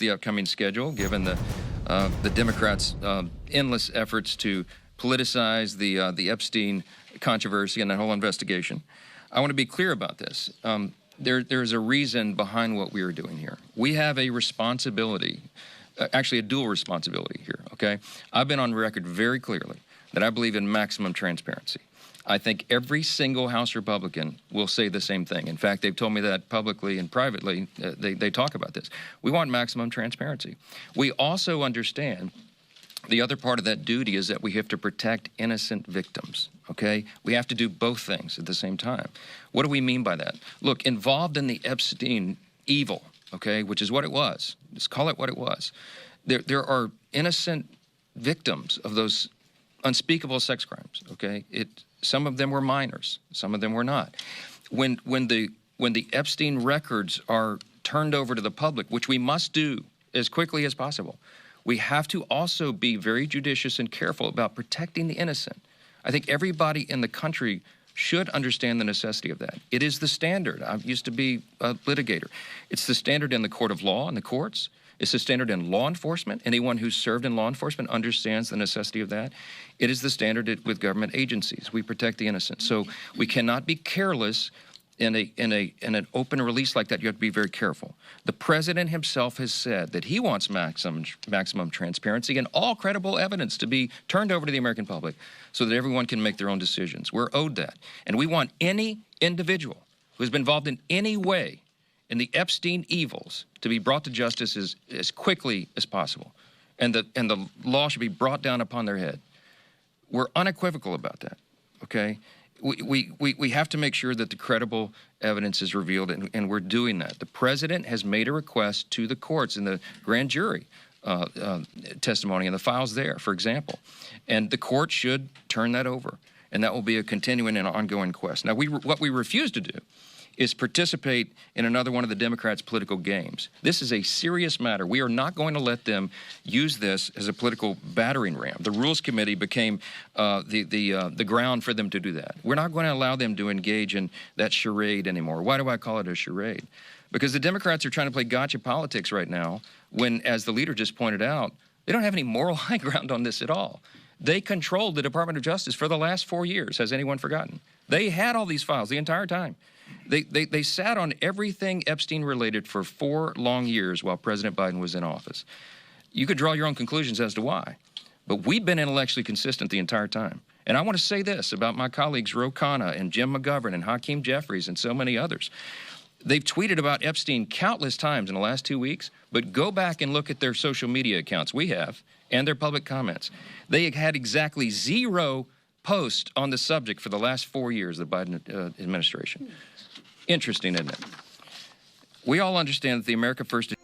the upcoming schedule, given the Democrats' endless efforts to politicize the Epstein controversy and that whole investigation. I want to be clear about this. There's a reason behind what we are doing here. We have a responsibility, actually a dual responsibility here, okay? I've been on record very clearly that I believe in maximum transparency. I think every single House Republican will say the same thing. In fact, they've told me that publicly and privately. They talk about this. We want maximum transparency. We also understand the other part of that duty is that we have to protect innocent victims, okay? We have to do both things at the same time. What do we mean by that? Look, involved in the Epstein evil, okay, which is what it was. Just call it what it was. There are innocent victims of those unspeakable sex crimes, okay? Some of them were minors. Some of them were not. When the Epstein records are turned over to the public, which we must do as quickly as possible, we have to also be very judicious and careful about protecting the innocent. I think everybody in the country should understand the necessity of that. It is the standard. I used to be a litigator. It's the standard in the court of law and the courts. It's the standard in law enforcement. Anyone who's served in law enforcement understands the necessity of that. It is the standard with government agencies. We protect the innocent. So we cannot be careless in an open release like that. You have to be very careful. The president himself has said that he wants maximum transparency and all credible evidence to be turned over to the American public so that everyone can make their own decisions. We're owed that. And we want any individual who has been involved in any way in the Epstein evils to be brought to justice as quickly as possible. And the law should be brought down upon their head. We're unequivocal about that, okay? We have to make sure that the credible evidence is revealed, and we're doing that. The president has made a request to the courts in the grand jury testimony and the files there, for example. And the court should turn that over, and that will be a continuing and ongoing quest. Now, what we refuse to do is participate in another one of the Democrats' political games. This is a serious matter. We are not going to let them use this as a political battering ram. The Rules Committee became the ground for them to do that. We're not going to allow them to engage in that charade anymore. Why do I call it a charade? Because the Democrats are trying to play gotcha politics right now when, as the leader just pointed out, they don't have any moral high ground on this at all. They controlled the Department of Justice for the last 4 years. Has anyone forgotten? They had all these files the entire time. They sat on everything Epstein related for 4 long years while President Biden was in office. You could draw your own conclusions as to why, but we've been intellectually consistent the entire time. And I want to say this about my colleagues Ro Khanna and Jim McGovern and Hakeem Jeffries and so many others. They've tweeted about Epstein countless times in the last 2 weeks, but go back and look at their social media accounts, we have, and their public comments. They had exactly 0 posts on the subject for the last 4 years of the Biden administration. Interesting, isn't it? We all understand that the America First